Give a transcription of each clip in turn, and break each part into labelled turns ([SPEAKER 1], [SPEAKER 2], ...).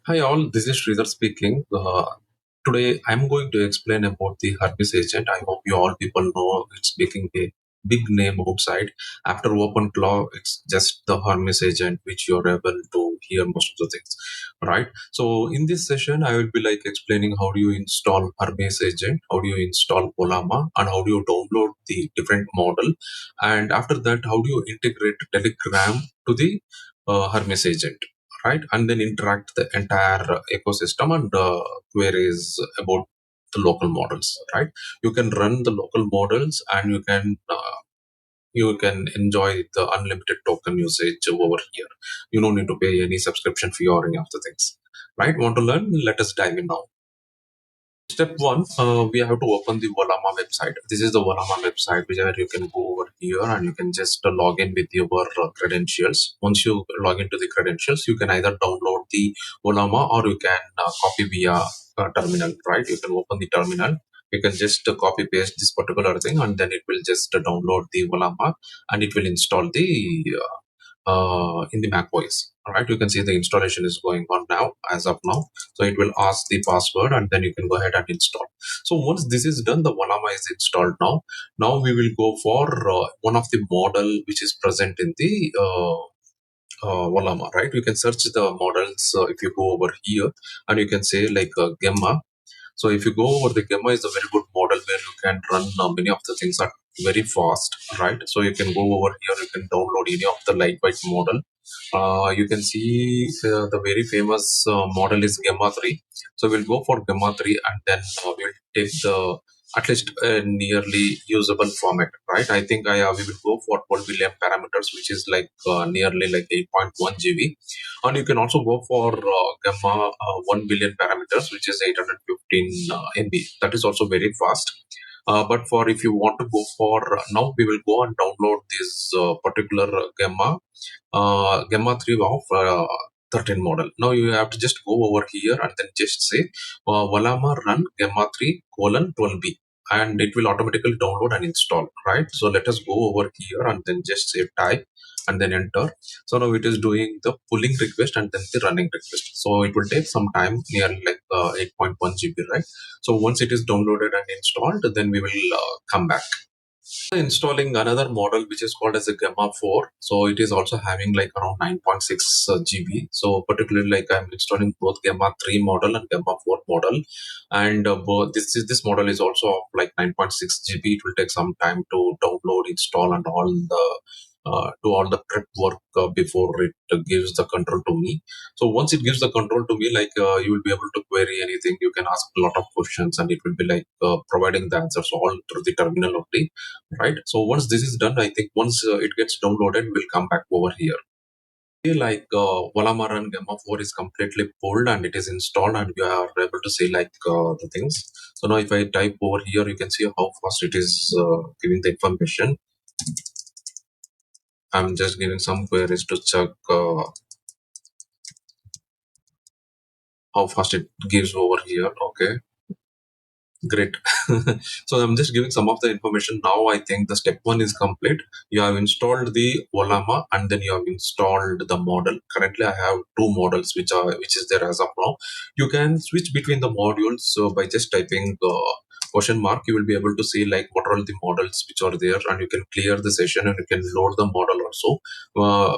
[SPEAKER 1] Hi all, this is Sridhar speaking. Today I'm going to explain about the Hermes Agent. I hope you all people know it's making a big name outside. After OpenClaw, it's just the Hermes Agent which you're able to hear most of the things, right? So in this session, I will be like explaining how do you install Hermes Agent, how do you install Ollama, and how do you download the different model, and after that, how do you integrate Telegram to the Hermes Agent, right? And then interact the entire ecosystem and queries about the local models, right? You can run the local models and you can enjoy the unlimited token usage over here. You don't need to pay any subscription fee or any of the things, right? Want to learn? Let us dive in now. Step one, we have to open the Ollama website. This is the Ollama website where you can go over here and you can just log in with your credentials. Once you log into the credentials, you can either download the Ollama or you can copy via terminal, right? You can open the terminal. You can just copy paste this particular thing and then it will just download the Ollama and it will install the in the Mac OS. All right, you can see the installation is going on now as of now. So it will ask the password and then you can go ahead and install. So once this is done, the Ollama is installed now. Now we will go for one of the model which is present in the Ollama, right? You can search the models if you go over here and you can say like Gemma. So if you go over the Gemma is a very good model where you can run many of the things are very fast, right? So you can go over here, you can download any of the lightweight model. You can see the very famous model is Gemma 3. So we'll go for Gemma 3 and then we'll take the at least a nearly usable format, right? I think we will go for 12 billion parameters, which is like nearly like 8.1 GB. And you can also go for Gamma 1 billion parameters, which is 815 MB. That is also very fast. But for if you want to go for now, we will go and download this particular Gemma 3 of 13 model. Now you have to just go over here and then just say Ollama run Gemma 3 colon 12b and it will automatically download and install, right? So let us go over here and then just say type and then enter. So now it is doing the pulling request and then the running request. So it will take some time, nearly like 8.1 GB, right? So once it is downloaded and installed, then we will come back installing another model which is called as a Gemma 4. So it is also having like around 9.6 GB. So particularly like I'm installing both Gemma 3 model and Gemma 4 model. And both this model is also of like 9.6 GB. It will take some time to download, install and all the do all the prep work before it gives the control to me. So once it gives the control to me, like you will be able to query anything. You can ask a lot of questions and it will be like providing the answers all through the terminal only, right? So once this is done, I think once it gets downloaded, we'll come back over here. Like Ollama Run Gamma 4 is completely pulled and it is installed and you are able to see like the things. So now if I type over here, you can see how fast it is giving the information. I'm just giving some queries to check how fast it gives over here. Okay, great. So I'm just giving some of the information now. I think the step one is complete. You have installed the Ollama and then you have installed the model. Currently, I have two models which is there as of now. You can switch between the modules. So by just typing question mark, you will be able to see like what are all the models which are there, and you can clear the session and you can load the model also,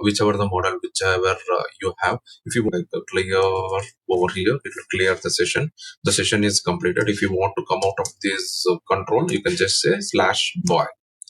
[SPEAKER 1] whichever the model whichever you have. If you like clear over here, it will clear the session. The session is completed. If you want to come out of this control, you can just say slash boy.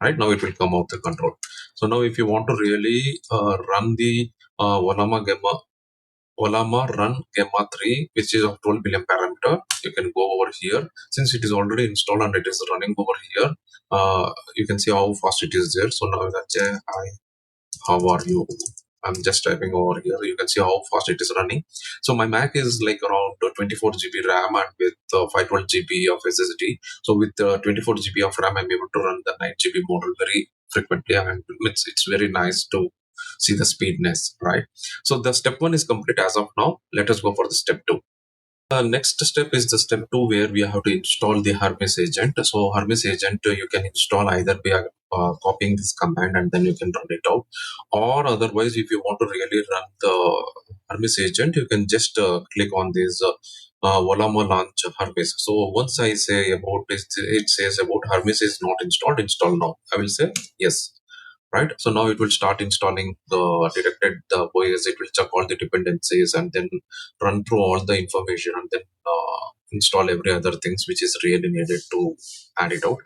[SPEAKER 1] Right now, it will come out the control. So now, if you want to really run the Ollama run Gemma 3, which is of 12 billion parameter, you can go over here. Since it is already installed and it is running over here, you can see how fast it is there. So now let's say hi, how are you? I'm just typing over here. You can see how fast it is running. So my Mac is like around 24 GB RAM and with 512 GB of SSD. So with 24 GB of RAM, I'm able to run the 9 GB model very frequently, and it's very nice to see the speedness, right? So the step one is complete as of now. Let us go for the step two. Next step is the step 2, where we have to install the Hermes agent. So Hermes agent, you can install either by copying this command and then you can run it out, or otherwise if you want to really run the Hermes agent, you can just click on this Ollama launch Hermes. So once I say about this, it says about Hermes is not installed, install now. I will say yes. Right, so now it will start installing the detected the OS. It will check all the dependencies and then run through all the information and then install every other things which is really needed to add it out.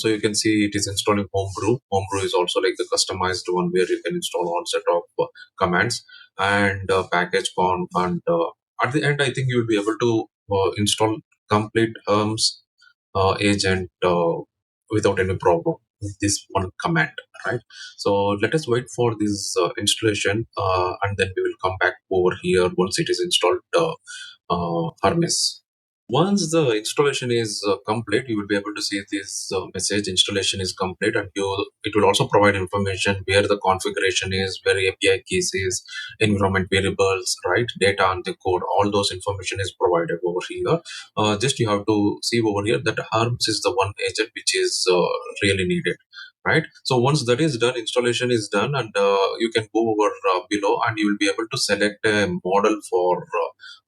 [SPEAKER 1] So you can see it is installing homebrew. Homebrew is also like the customized one where you can install all set of commands and package conf, and at the end I think you will be able to install complete Hermes agent without any problem with this one command, right? So let us wait for this installation, and then we will come back over here once it is installed Hermes. Once the installation is complete, you will be able to see this message installation is complete, and it will also provide information where the configuration is, where API keys is, environment variables, right, data and the code. All those information is provided over here. Just you have to see over here that Hermes is the one agent which is really needed. Right. So once that is done, installation is done, and you can go over below, and you will be able to select a model for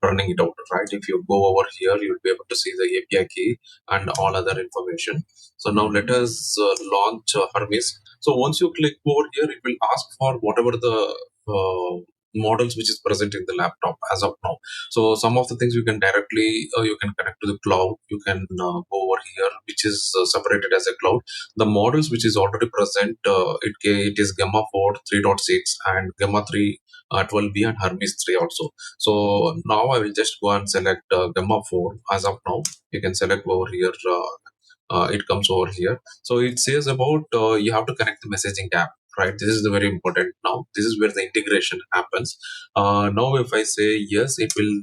[SPEAKER 1] running it out. Right. If you go over here, you will be able to see the API key and all other information. So now let us launch Hermes. So once you click over here, it will ask for whatever the models which is present in the laptop as of now. So some of the things you can directly you can connect to the cloud. You can go over here, which is separated as a cloud. The models which is already present, it is Gemma 4 3.6 and Gemma 3 12b and Hermes 3 also. So now I will just go and select Gemma 4 as of now. You can select over here. It comes over here. So it says about you have to connect the messaging app. Right, this is the very important. Now this is where the integration happens. Now if I say yes, it will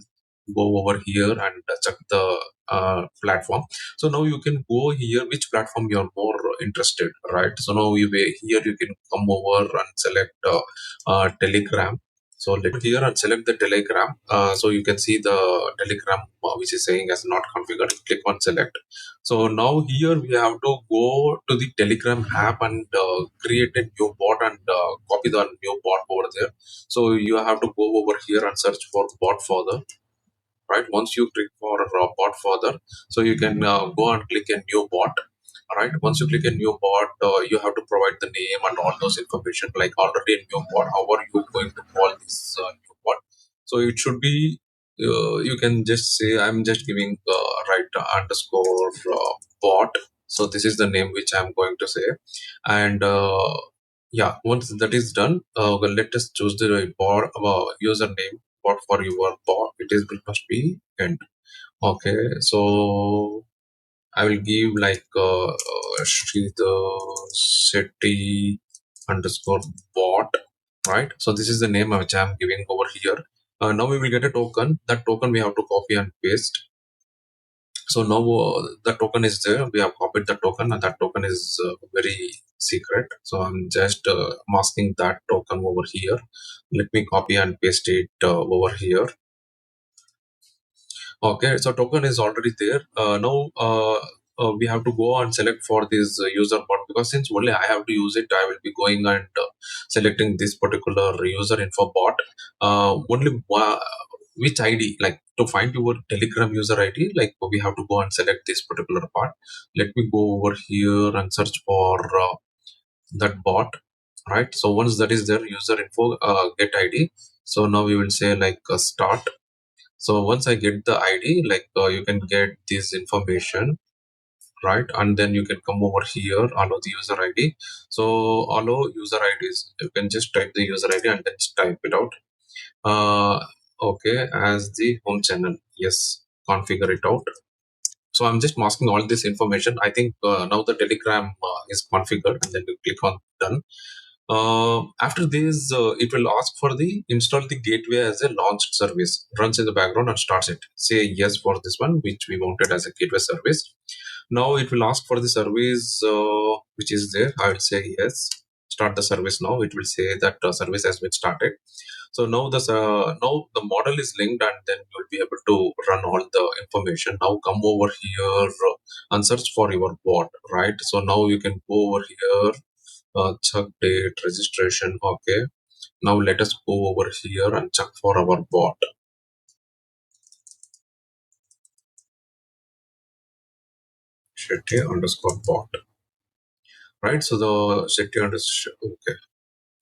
[SPEAKER 1] go over here and check the platform. So now you can go here which platform you are more interested, right? So now here you can come over and select Telegram. So let here and select the Telegram. So you can see the Telegram which is saying as not configured. Click on select. So now here we have to go to the Telegram app and create a new bot and copy the new bot over there. So you have to go over here and search for bot further. Right, once you click for bot further, so you can go and click a new bot. All right, once you click a new bot, you have to provide the name and all those information, like already a new bot. How are you going to call this new bot? So it should be you can just say I'm just giving right underscore bot. So this is the name which I'm going to say. And yeah, once that is done, well, let us choose the bot username bot for your bot. It must be end. Okay, so I will give like Sridhar Shetty underscore bot, right? So this is the name which I'm giving over here. Now we will get a token. That token we have to copy and paste. So now the token is there. We have copied the token, and that token is very secret. So I'm just masking that token over here. Let me copy and paste it over here. Okay, so token is already there. Now we have to go and select for this user bot, because since only I have to use it, I will be going and selecting this particular user info bot. Only which ID, like to find your Telegram user ID, like we have to go and select this particular part. Let me go over here and search for that bot. Right. So once that is there, user info get ID. So now we will say like start. So once I get the ID, like you can get this information, right? And then you can come over here, allow the user ID. So allow user IDs. You can just type the user ID and then just type it out. Okay, as the home channel. Yes, configure it out. So I'm just masking all this information. I think now the Telegram is configured, and then you click on done. After this, it will ask for the install the gateway as a launched service, runs in the background and starts it. Say yes for this one, which we wanted as a gateway service. Now it will ask for the service which is there. I will say yes. Start the service now. It will say that service has been started. So now the model is linked, and then you'll be able to run all the information. Now come over here and search for your bot, right? So now you can go over here, check date, registration. Okay. Now let us go over here and check for our bot. Shetty underscore bot, right? So the Shetty underscore, okay.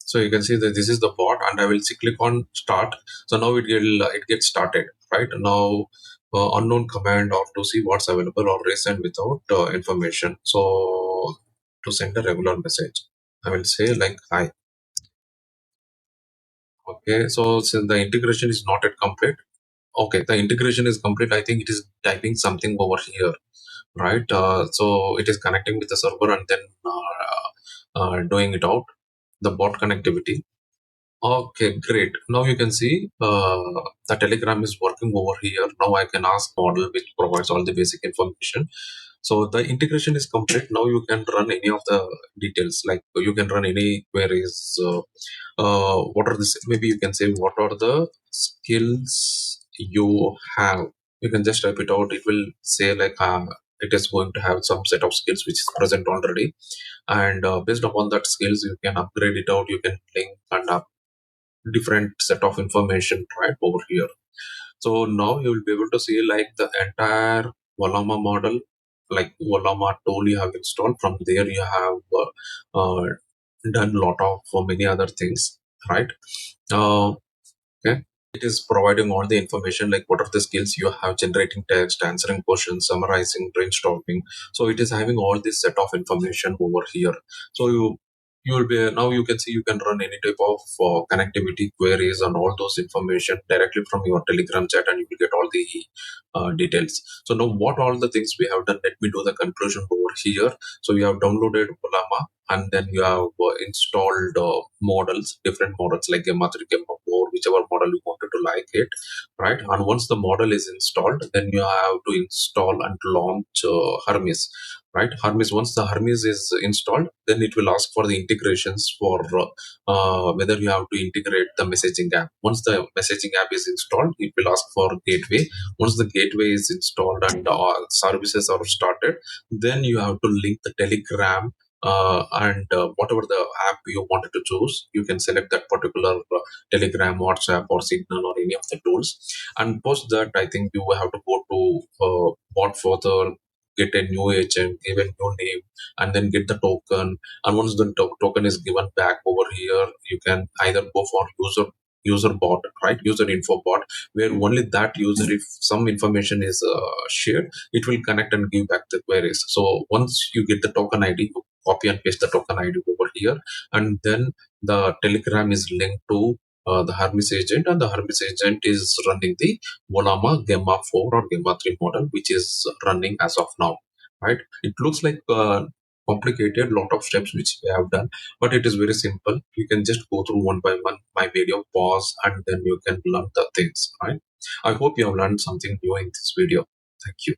[SPEAKER 1] So you can see that this is the bot, and I will click on start. So now it gets started, right? Now unknown command or to see what's available or resend without information. So to send a regular message, I will say like hi. Okay, so since the integration is not yet complete, okay, the integration is complete. I think it is typing something over here, right? So it is connecting with the server and then doing it out, the bot connectivity. Okay, great. Now you can see the Telegram is working over here. Now I can ask model which provides all the basic information. So the integration is complete. Now you can run any of the details, like you can run any queries. What are the, maybe you can say, what are the skills you have? You can just type it out. It will say like it is going to have some set of skills which is present already, and based upon that skills you can upgrade it out. You can link and different set of information right over here. So now you will be able to see like the entire Ollama model, like Ollama tool you have installed. From there you have done lot of many other things, right? Uh, okay. It is providing all the information like what are the skills you have, generating text, answering questions, summarizing, brainstorming. So it is having all this set of information over here. So you will be now you can see you can run any type of connectivity queries and all those information directly from your Telegram chat, and you will get all the details. So now what all the things we have done, let me do the conclusion over here. So you have downloaded Ollama, and then you have installed models, different models like Gemma 3, Gemma 4, whichever model you wanted to like it, right? And once the model is installed, then you have to install and launch Hermes, right? Hermes, once the Hermes is installed, then it will ask for the integrations for whether you have to integrate the messaging app. Once the messaging app is installed, it will ask for gateway. Once the gateway is installed and services are started, then you have to link the Telegram and whatever the app you wanted to choose, you can select that particular Telegram, WhatsApp, or Signal, or any of the tools. And post that, I think you will have to go to bot further, get a new agent, give a new name, and then get the token. And once the token is given back over here, you can either go for user bot, right? User info bot, where only that user, if some information is shared, it will connect and give back the queries. So once you get the token ID, you copy and paste the token ID over here, and then the Telegram is linked to the Hermes agent, and the Hermes agent is running the Ollama Gemma 4 or Gemma 3 model, which is running as of now, right? It looks like complicated, lot of steps which we have done, but it is very simple. You can just go through one by one my video, pause, and then you can learn the things, right? I hope you have learned something new in this video. Thank you.